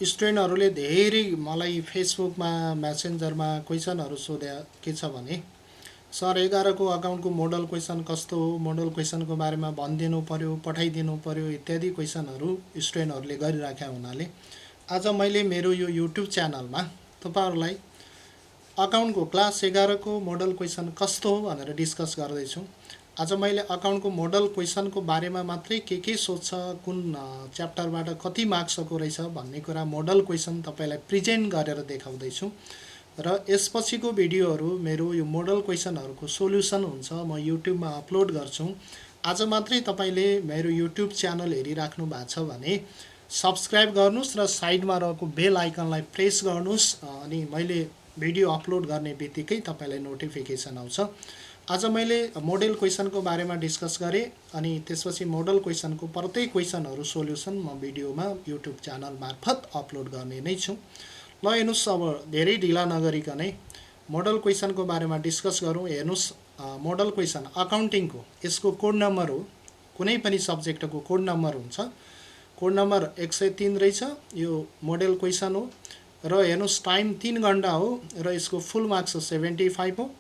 स्टुडेन्टहरूले धेरै मलाई फेसबुकमा मेसेन्जरमा क्वेसनहरू सोधे के छ भने सर 11 को अकाउन्टको मोडल क्वेसन कस्तो हो, मोडल क्वेसनको बारेमा भनिदिनु पर्यो, पठाइदिनु पर्यो इत्यादि क्वेसनहरू स्टुडेन्टहरूले गरिराखेका हुनाले आज मैले मेरो यो युट्युब च्यानलमा तपाईहरुलाई अकाउन्टको क्लास 11 को मोडल क्वेसन कस्तो हो भनेर डिस्कस गर्दैछु। आज मैले अकाउन्टको मोडल क्वेसनको बारेमा मात्रै के सोध्छ, कुन च्याप्टरबाट कति मार्क्सको रहेछ भन्ने कुरा मोडल क्वेसन तपाईलाई प्रेजेन्ट गरेर देखाउँदैछु र यसपछिको भिडियोहरू मेरो यो मोडल क्वेसनहरूको सोलुसन हुन्छ, म युट्युबमा अपलोड गर्छु। आज मात्रै तपाईले मेरो युट्युब च्यानल हेरिराख्नु भएको छ भने सब्स्क्राइब गर्नुस् र साइडमा रहेको बेल आइकनलाई प्रेस गर्नुस्, अनि मैले भिडियो अपलोड गर्ने बित्तिकै तपाईलाई नोटिफिकेसन आउँछ। आज मैले मोडल क्वेसनको बारेमा डिस्कस गरेँ अनि त्यसपछि मोडल क्वेसनको प्रत्येक क्वेसनहरू सोलुसन म भिडियोमा युट्युब च्यानल मार्फत अपलोड गर्ने नै छु। ल हेर्नुस्, अब धेरै ढिला नगरिकनै मोडल क्वेसनको बारेमा डिस्कस गरौँ। हेर्नुस्, मोडल क्वेसन अकाउन्टिङको यसको कोड नम्बर हो, कुनै पनि सब्जेक्टको कोड नम्बर हुन्छ, कोड नम्बर 103 रहेछ। यो मोडल क्वेसन हो र हेर्नुस् टाइम 3 घण्टा हो र यसको फुल मार्क्स 75 हो।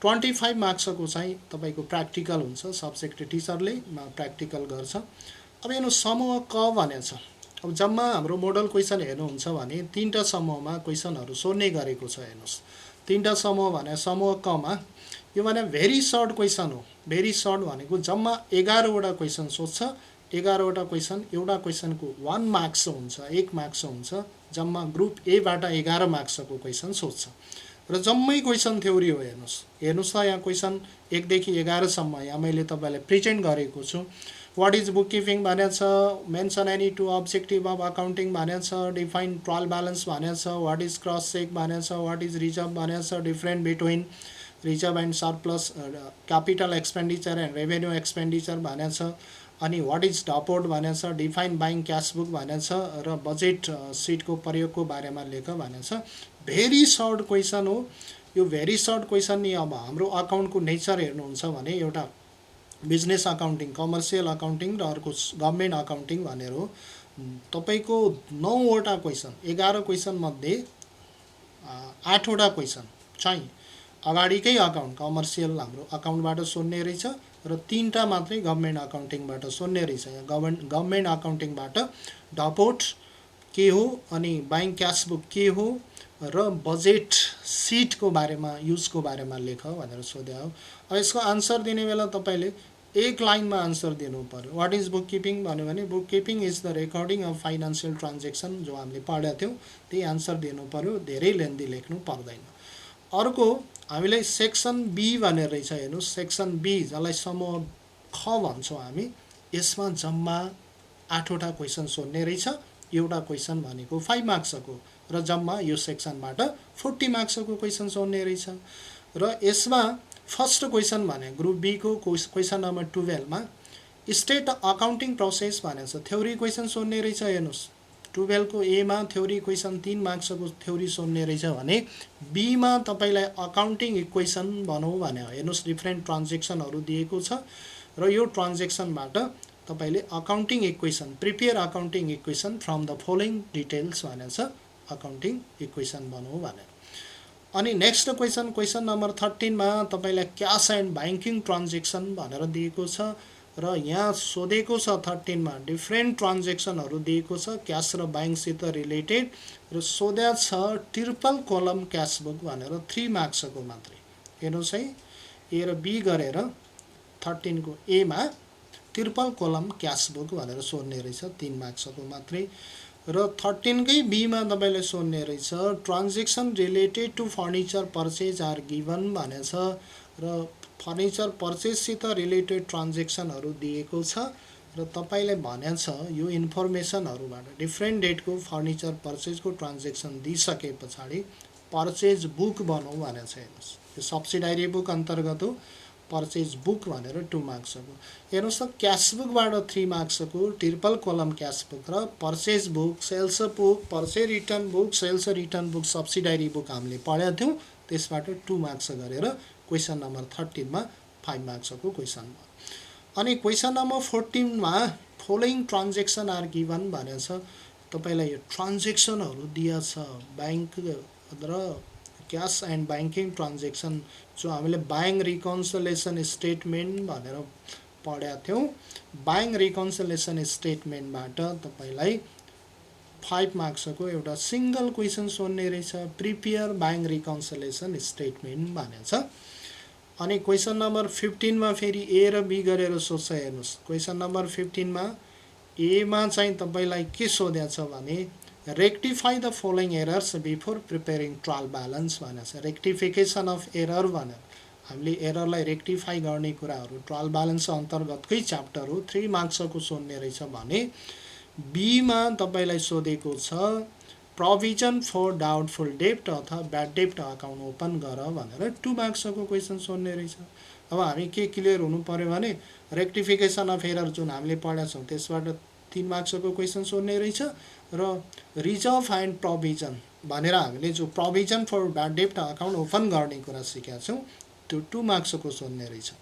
25 मार्क्सको चाहिँ तपाईको प्र्याक्टिकल हुन्छ, सब्जेक्ट टिचरले प्र्याक्टिकल गर्छ। अब हेर्नुस् समूह क भनेको छ। अब जम्मा हाम्रो मोडल क्वेसन हेर्नुहुन्छ भने 3टा समूहमा क्वेसनहरू सोध्ने गरेको छ। हेर्नुस् 3टा समूह भने समूह क मा यो भने भेरी सर्ट क्वेसन हो। भेरी सर्ट भनेको जम्मा 11 वटा क्वेसन सोध्छ। 11 वटा क्वेसन, एउटा क्वेसनको 1 मार्क्स हुन्छ, 1 मार्क्स हुन्छ। जम्मा ग्रुप ए बाट 11 मार्क्सको क्वेसन सोध्छ र जम्मै क्वेसन थ्योरी हो। हेर्नुस् त यहाँ क्वेसन 1 देखि 11 सम्म यहाँ मैले तपाईलाई प्रेजेन्ट गरेको छु। व्हाट इज बुक किपिङ भनेको छ, mention any two objective of accounting भनेको छ, डिफाइन ट्रायल ब्यालेन्स भनेको छ, व्हाट इज क्रस चेक भनेको छ, व्हाट इज रिजर्भ भनेको छ, different between reserve and surplus, capital expenditure and revenue expenditure भनेको छ, अनि व्हाट इज डपोर्ट भनेको छ, डिफाइन बाइङ क्यास बुक भनेको छ र बजेट सिटको प्रयोगको बारेमा लेख भनेको छ। भेरी सर्ट क्वेसन हो यो। भेरी सर्ट क्वेसन नि अब हाम्रो अकाउन्टको नेचर हेर्नुहुन्छ भने एउटा बिजनेस अकाउन्टिङ, कमर्सियल अकाउन्टिङ र अर्को गभर्नमेन्ट अकाउन्टिङ भनेर हो। तपाईको 9 वटा क्वेसन, 11 क्वेसन मध्ये 8 वटा क्वेसन चाहिँ अगाडिकै अकाउन्ट कमर्सियल हाम्रो अकाउन्टबाट सोध्ने रहेछ र 3टा मात्रै गभर्नमेन्ट अकाउन्टिङबाट सोध्ने रहेछ। गभर्नमेन्ट अकाउन्टिङबाट डपोर्ट के हो, अनि बाइङ क्यास बुक के हो र बजेट सिटको बारेमा, युजको बारेमा लेख भनेर सोध्या हो। अब यसको आन्सर दिने बेला तपाईले एक लाइनमा आन्सर दिनु पर्यो। व्हाट इज बुक किपिङ भन्यो भने book keeping is the recording of financial transaction, जो हामीले पढेका थियौँ त्यही आन्सर दिनु पर्यो, धेरै लेन्दी लेख्नु पर्दैन। अर्को हामीले सेक्सन बी भनेर रहेछ। हेर्नुस् सेक्सन बी जसलाई समूह ख भन्छौँ हामी, यसमा जम्मा 8 वटा क्वेसन सोध्ने रहेछ। एउटा क्वेसन भनेको 5 मार्क्सको र जम्मा यो सेक्सनबाट 40 मार्क्सको क्वेसन सोध्ने रहेछ। र यसमा फर्स्ट क्वेसन भने ग्रुप बी को क्वेसन नम्बर 12 मा स्टेट अकाउन्टिङ प्रोसेस भनेको छ, थ्योरी क्वेसन सोध्ने रहेछ। हेर्नुस् 12 को ए मा थ्योरी क्वेसन 3 मार्क्सको थ्योरी सोध्ने रहेछ भने बी मा तपाईलाई अकाउन्टिङ इक्वेसन बनाऊ भने हेर्नुस् डिफरेन्ट ट्रान्जेक्सनहरू दिएको छ र यो ट्रान्जेक्सनबाट तपाईले accounting equation, prepare accounting equation from the following details भनेको छ, अकाउन्टिङ इक्वेसन बनाऊ भने। अनि नेक्स्ट क्वेसन, क्वेसन नम्बर 13 मा तपाईलाई क्याश एन्ड बैंकिङ ट्रान्जेक्सन भनेर दिएको छ र यहाँ सोधेको छ 13 मा डिफरेन्ट ट्रान्जेक्सनहरू दिएको छ क्याश र बैंकसित रिलेटेड र सोध्या छ ट्रिपल कोलम क्याश बुक भनेर 3 मार्क्सको मात्रै। हेर्नुस् है, ए र बी गरेर 13 को ए मा ट्रिपल कोलम क्याश बुक भनेर सोध्ने रहेछ, 3 मार्क्सको मात्रै। र 13 कै बी मा तपाईले सोध्ने रहेछ transaction related to furniture purchase are given भनेको छ र फर्निचर पर्चेजसित रिलेटेड ट्रान्जेक्सनहरू दिएको छ र तपाईले भनेको छ यो इन्फर्मेसनहरूबाट डिफरेन्ट डेटको फर्निचर पर्चेजको ट्रान्जेक्सन दिइसके पछाडि पर्चेज बुक बनाऊ भनेको छ। हेर्नुस् यो सब्सिडाइरी बुक अन्तर्गत हो, पर्चेज बुक भनेर 2 मार्क्सको। हेर्नुस् त क्याश बुकबाट 3 मार्क्सको ट्रिपल कोलम क्याश बुक र purchase book, sales book, purchase return book, sales return book, subsidiary book हामीले पढेका थियौँ, त्यसबाट 2 मार्क्स गरेर क्वेसन नम्बर 13 मा 5 मार्क्सको क्वेसन भयो। अनि क्वेसन नम्बर 14 मा फलोइङ ट्रान्जेक्सन आर गिवन भनेको छ। तपाईलाई यो ट्रान्जेक्सनहरु दिएको छ बैंक र क्याश एन्ड बैंकिङ ट्रान्जेक्सन जो हामीले बैंक रिकन्सिलिएसन स्टेटमेन्ट भनेर पढेका थियौं बैंक रिकन्सिलिएसन स्टेटमेन्टबाट तपाईलाई 5 मार्क्सको एउटा सिंगल क्वेशन सोध्ने रहेछ प्रिपेयर बैंक रिकन्सिलिएसन स्टेटमेन्ट भनेछ अनि क्वेशन नम्बर 15 मा फेरि ए र बी गरेर सोध्छ हेर्नुस् क्वेशन नम्बर 15 मा ए मा चाहिँ तपाईलाई के सोधेको छ भने rectify the following errors before preparing trial balance भनेछ रेक्टिफिकेसन अफ एरर भनेर हामीले एररलाई रेक्टिफाई गर्ने कुराहरु ट्रायल ब्यालेन्स अन्तर्गतकै च्याप्टर हो 3 मार्क्सको सोध्ने रहेछ भने बी मा तपाईलाई सोधेको छ प्रोभिजन फर डाउटफुल डेब्ट अथवा ब्याड डेब्ट अकाउन्ट ओपन गर भनेर 2 मार्क्सको क्वेशन सोध्ने रहेछ अब हामी के क्लियर हुनु पर्यो भने रेक्टिफिकेसन अफ एरर जुन हामीले पढेका छौं त्यसबाट 3 मार्क्सको क्वेशन सोध्ने रहेछ र रिजर्भ एन्ड प्रोभिजन भनेर हामीले जो प्रोभिजन फर ब्याड डेब्ट अकाउन्ट ओपन गर्ने कुरा सिकेका छौं त्यो 2 मार्क्सको सोध्ने रहेछ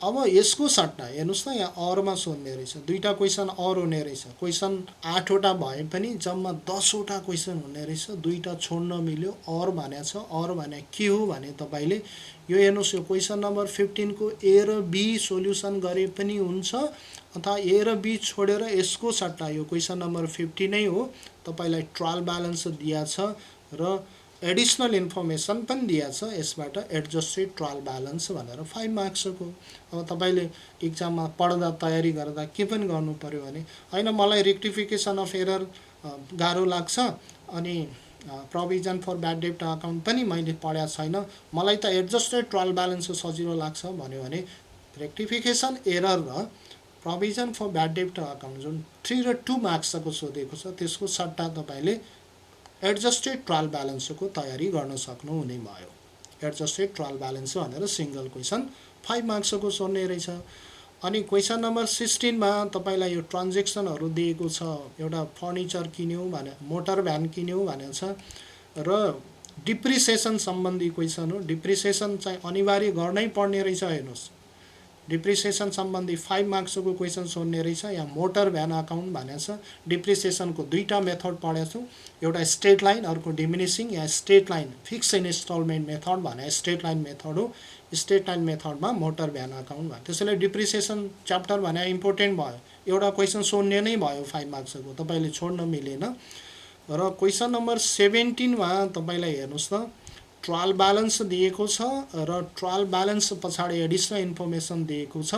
अब यसको सट्टा हेर्नुस् न यहाँ अरमा सोध्ने रहेछ दुईटा क्वेशन अर हुने रहेछ क्वेशन 8 वटा भए पनि जम्मा 10 वटा क्वेशन हुने रहेछ दुईटा छोड्न मिल्यो अर भनेको छ अर भने के हो भने तपाईले यो हेर्नुस् यो क्वेशन नम्बर 15 को ए र बी सोलुसन गरे पनि हुन्छ अथवा ए र बी छोडेर यसको सट्टा यो क्वेशन नम्बर 50 नै हो तपाईलाई ट्रायल ब्यालेन्स दिया छ र एडिशनल इन्फर्मेसन पनि दिया छ यसबाट एडजस्टेड ट्रायल ब्यालेन्स भनेर 5 मार्क्सको अब तपाईले एक्जाममा पढ्दा तयारी गर्दा के पनि गर्नु पर्यो भने हैन मलाई रेक्टिफिकेसन अफ एरर गाह्रो लाग्छ अनि प्रोभिजन फर ब्याड डेब्ट अकाउन्ट पनि मैले पढ्या छैन मलाई त एडजस्टेड ट्रायल ब्यालेन्स सजिलो लाग्छ भन्यो भने रेक्टिफिकेसन एरर र प्रोभिजन फर ब्याड डेब्ट अकाउन्ट जुन 3 र 2 मार्क्सको सोधेको छ त्यसको सट्टा तपाईले एडजस्टेड ट्रायल ब्यालेन्सको तयारी गर्न सक्नु हुने भयो एडजस्टेड ट्रायल ब्यालेन्स भनेर सिंगल क्वेशन 5 मार्क्सको सोध्ने रहेछ अनि क्वेशन नम्बर 16 मा तपाईलाई यो ट्रान्जेक्सनहरु दिएको छ एउटा फर्निचर किन्यौ भने मोटर भ्यान किन्यौ भनेको छ र डिप्रिसिएसन सम्बन्धी क्वेशन हो डिप्रिसिएसन चाहिँ अनिवार्य गर्नै पर्ने रहेछ हेर्नुस् डिप्रिसिएसन सम्बन्धी 5 मार्क्सको क्वेशन सोध्ने रहेछ यहाँ मोटर भ्यान अकाउन्ट भनेको छ डिप्रिसिएसनको दुईटा मेथड पढेको छु एउटा स्ट्रेट लाइन अर्को डिमिनिशिङ या straight line fix instalment method भने स्ट्रेट लाइन मेथड हो स्ट्रेट लाइन मेथडमा मोटर भ्यान अकाउन्ट भन्छ त्यसैले डिप्रिसिएसन च्याप्टर भने इम्पोर्टेन्ट भयो एउटा क्वेशन सोध्ने नै भयो 5 मार्क्सको तपाईले छोड्न मिलेन र क्वेशन नम्बर 17 मा तपाईलाई हेर्नुस् न ट्रायल ब्यालेन्स दिएको छ र ट्रायल ब्यालेन्स पछाडी एडिशनल इन्फर्मेसन दिएको छ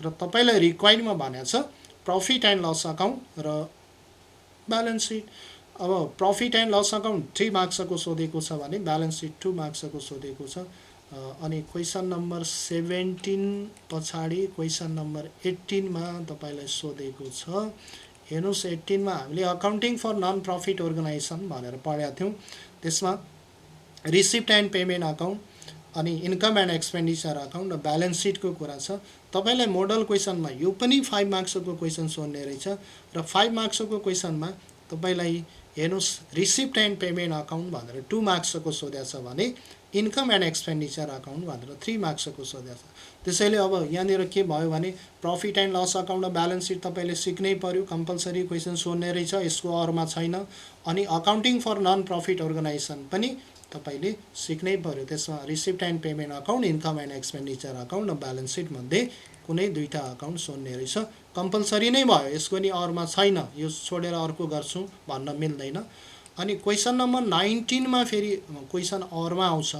र तपाईलाई रिक्वायर्डमा भनेको छ प्रॉफिट एन्ड लस अकाउन्ट र ब्यालेन्स सिट अब प्रॉफिट एन्ड लस अकाउन्ट 3 मार्क्सको सोधेको छ भने ब्यालेन्स सिट 2 मार्क्सको सोधेको छ अनि क्वेशन नम्बर 17 पछाडी क्वेशन नम्बर 18 मा तपाईलाई सोधेको छ हेर्नुस् 18 मा हामीले accounting for non profit organisation भनेर पढेका थियौं त्यसमा रिसिप्ट एन्ड पेमेन्ट अकाउन्ट अनि इन्कम एन्ड एक्सपेन्डिचर अकाउन्ट र ब्यालेन्स सिटको कुरा छ तपाईलाई मोडल क्वेशनमा यो पनि 5 मार्क्सको क्वेशन सोध्ने रहेछ र 5 मार्क्सको क्वेशनमा तपाईलाई हेर्नुस् रिसिप्ट एन्ड पेमेन्ट अकाउन्ट भनेर 2 मार्क्सको सोधेको छ भने इन्कम एन्ड एक्सपेन्डिचर अकाउन्ट भनेर 3 मार्क्सको सोधेको छ त्यसैले अब यहाँनिर के भयो भने प्रॉफिट एन्ड लस अकाउन्ट र ब्यालेन्स सिट तपाईले सिक्नै पर्यो कम्पल्सरी क्वेशन सोध्ने रहेछ यसको अरमा छैन अनि accounting for non profit organisation पनि तपाईले सिक्नै पर्यो त्यसमा receipt and payment account income and expenditure account र ब्यालेन्स सिट मध्ये कुनै दुईटा अकाउन्ट सोध्ने रहेछ कम्पल्सरी नै भयो यसको नि अरमा छैन यो छोडेर अर्को गर्छु भन्न मिल्दैन अनि क्वेशन नम्बर 19 मा फेरि क्वेशन अरमा आउँछ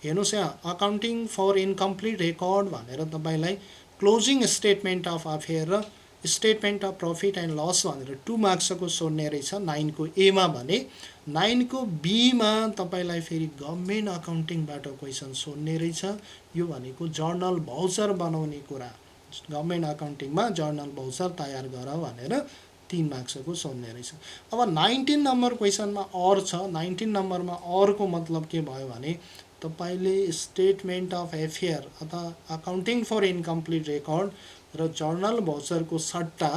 हेर्नुस् यहाँ अकाउन्टिङ फर इनकम्प्लिट रेकर्ड भनेर तपाईलाई क्लोजिङ स्टेटमेन्ट अफ अफेयर र statement of profit and loss भनेर 2 मार्क्सको सोध्ने रहेछ 9 को ए मा भने 9 को बी मा तपाईलाई फेरि गभर्नमेन्ट अकाउन्टिङबाट क्वेशन सोध्ने रहेछ यो भनेको जर्नल भाउचर बनाउने कुरा गभर्नमेन्ट अकाउन्टिङमा जर्नल भाउचर तयार गर भनेर 3 मार्क्सको सोध्ने रहेछ अब 19 नम्बर क्वेशनमा अर छ 19 नम्बरमा अर को मतलब के भयो भने तपाईले स्टेटमेन्ट अफ अफेयर अथवा अकाउन्टिङ फर इनकम्प्लिट रेकर्ड र जर्नल भाउचरको सट्टा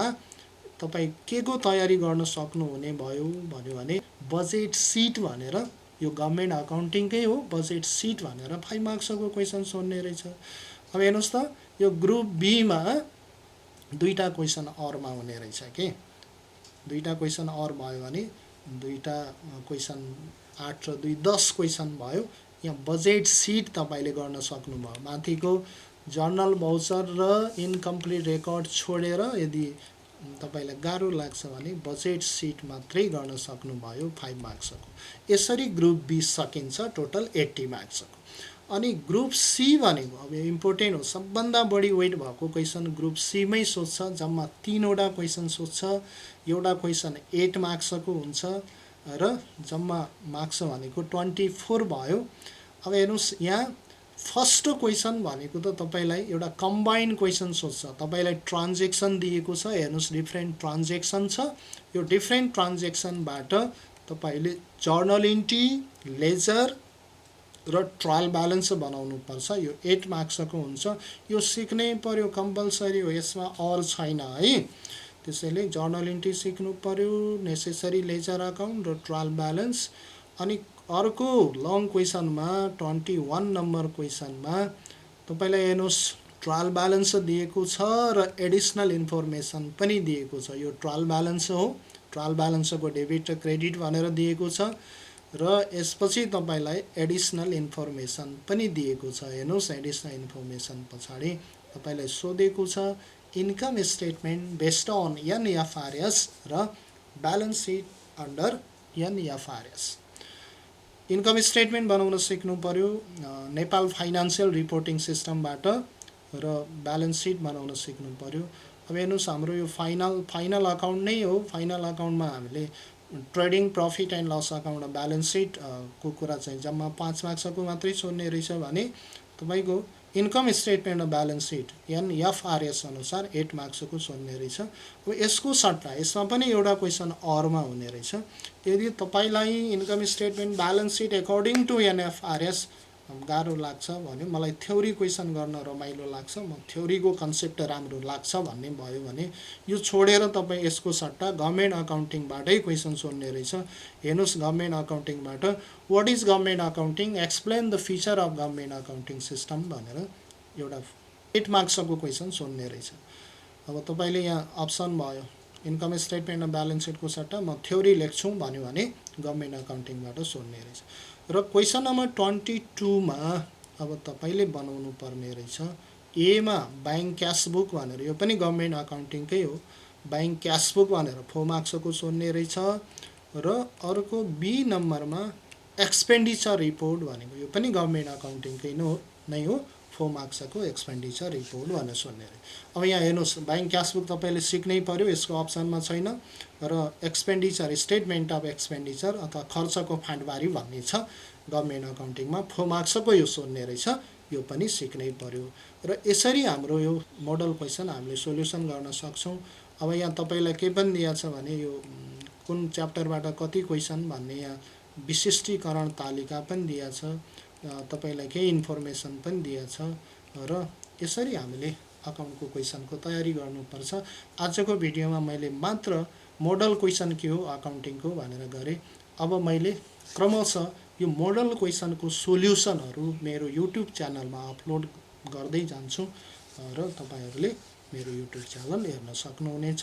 तपाई के को तयारी गर्न सक्नु हुने भयो भन्यो भने बजेट सिट भनेर यो गभर्नमेन्ट अकाउन्टिङकै हो बजेट सिट भनेर 5 मार्क्सको क्वेशन सोध्ने रहेछ अब हेर्नुस् त यो ग्रुप बी मा दुईटा क्वेशन अरमा हुने रहेछ के दुईटा क्वेसन अर भयो भने दुईटा क्वेसन 8 र 2 10 क्वेसन भयो। यहाँ बजेट सिट तपाईले गर्न सक्नुभयो। माथिको जर्नल भाउचर र इनकम्प्लिट रेकर्ड छोडेर यदि तपाईलाई गाह्रो लाग्छ भने बजेट सिट मात्रै गर्न सक्नुभयो 5 मार्क्सको। यसरी ग्रुप बी सकिन्छ टोटल 80 मार्क्सको। अनि ग्रुप सी भनेको अब इम्पोर्टेन्ट हो, सबभन्दा बढी वेट भएको क्वेसन ग्रुप सी मै सोध्छ। जम्मा 3 वटा क्वेसन सोध्छ। एउटा क्वेसन 8 मार्क्सको हुन्छ र जम्मा मार्क्स भनेको 24 भयो। अब हेर्नुस् यहाँ फर्स्ट क्वेसन भनेको त तपाईलाई एउटा कम्बाइन क्वेसन सोध्छ। तपाईलाई ट्रान्जेक्सन दिएको छ, हेर्नुस् डिफ्रेन्ट ट्रान्जेक्सन छ। यो डिफ्रेन्ट ट्रान्जेक्सनबाट तपाईले जर्नल एन्ट्री, लेजर र ट्रायल ब्यालेन्स बनाउनु पर्छ। यो 8 मार्क्सको हुन्छ। यो सिक्नै पर्यो, कम्पलसरी हो, यसमा अर छैन है। त्यसैले जर्नल एन्ट्री सिक्नु पर्यो, नेसेसरी लेजर अकाउन्ट र ट्रायल ब्यालेन्स। अनि अर्को लङ क्वेसनमा 21 नम्बर क्वेसनमा तपाईलाई हेर्नुस् ट्रायल ब्यालेन्स दिएको छ र एडिसनल इन्फर्मेसन पनि दिएको छ। यो ट्रायल ब्यालेन्स हो। ट्रायल ब्यालेन्सको डेबिट र क्रेडिट भनेर दिएको छ र यसपछि तपाईलाई एडिसनल इन्फर्मेसन पनि दिएको छ। हेर्नुस् एडिसनल इन्फर्मेसन पछाडि तपाईलाई सोधेको छ income statement based on NFRS र balance sheet under NFRS. Income statement बनाउन सिक्नु पर्यो नेपाल फाइनान्शियल रिपोर्टिङ सिस्टमबाट र ब्यालेन्स सिट बनाउन सिक्नु पर्यो। अब हेर्नुस् हाम्रो यो फाइनल अकाउन्ट नै हो। फाइनल अकाउन्टमा हामीले trading profit and loss account र ब्यालेन्स सिट को कुरा चाहिँ जम्मा 5 मार्क्सको मात्रै सोध्ने रहेछ भने तपाईको इन्कम स्टेटमेन्ट र ब्यालेन्स सिट एनएफआरएस अनुसार 8 मार्क्सको सोध्ने रहेछ। अब यसको सट्टा यसमा पनि एउटा क्वेसन अरमा हुने रहेछ। यदि तपाईलाई income statement balance sheet according to NFRS गाह्रो लाग्छ भने, मलाई थ्योरी क्वेसन गर्न रमाइलो लाग्छ, म थ्योरीको कन्सेप्ट राम्रो लाग्छ भन्ने भयो भने यो छोडेर तपाईँ यसको सट्टा गभर्नमेन्ट अकाउन्टिङबाटै क्वेसन सोध्ने रहेछ। हेर्नुस् गभर्नमेन्ट अकाउन्टिङबाट what is government accounting, explain the feature of government accounting system भनेर एउटा 8 मार्क्सको क्वेसन सोध्ने रहेछ। अब तपाईले यहाँ अप्सन भयो इन्कम स्टेटमेन्ट र ब्यालेन्स सिटको सट्टा म थ्योरी लेख्छु भन्यो भने गभर्नमेन्ट अकाउन्टिङबाट सोध्ने रहेछ। र क्वेसन नम्बर 22 मा अब तपाईले बनाउनु पर्ने रहेछ एमा बैंक क्यास बुक भनेर, यो पनि गभर्नमेन्ट अकाउन्टिङकै हो। बैंक क्यास बुक भनेर 4 मार्क्सको सोध्ने रहेछ। र अर्को बी नम्बरमा एक्सपेन्डिचर रिपोर्ट भनेको यो पनि गभर्नमेन्ट अकाउन्टिङकै नै हो। 4 मार्क्सको एक्सपेन्डिचर रिपोर्ट भनेर सोध्ने रहेछ। अब यहाँ हेर्नुस् बैंक क्यास बुक तपाईले सिक्नै पर्यो, यसको अप्सनमा छैन। र एक्सपेन्डिचर स्टेटमेन्ट अफ एक्सपेन्डिचर अथवा खर्चको फाँटबारी भन्ने छ गभर्नमेन्ट अकाउन्टिङमा। 4 मार्क्सको यो सोध्ने रहेछ, यो पनि सिक्नै पर्यो। र यसरी हाम्रो यो मोडल क्वेसन हामीले सोल्युसन गर्न सक्छौं। अब यहाँ तपाईलाई के पनि दिएको छ भने यो कुन च्याप्टरबाट कति क्वेसन भन्ने यहाँ विशिष्टीकरण तालिका पनि दिएको छ, तपाईलाई केही इन्फर्मेसन पनि दिएको छ। र यसरी हामीले अकाउन्टको क्वेसनको तयारी गर्नुपर्छ। आजको भिडियोमा मैले मात्र मोडल क्वेसन के हो अकाउन्टिङको भनेर गरे। अब मैले क्रमशः यो मोडल क्वेसनको सोल्युसनहरू मेरो युट्युब च्यानलमा अपलोड गर्दै जान्छु र तपाईहरुले मेरो युट्युब च्यानल हेर्न सक्नुहुनेछ।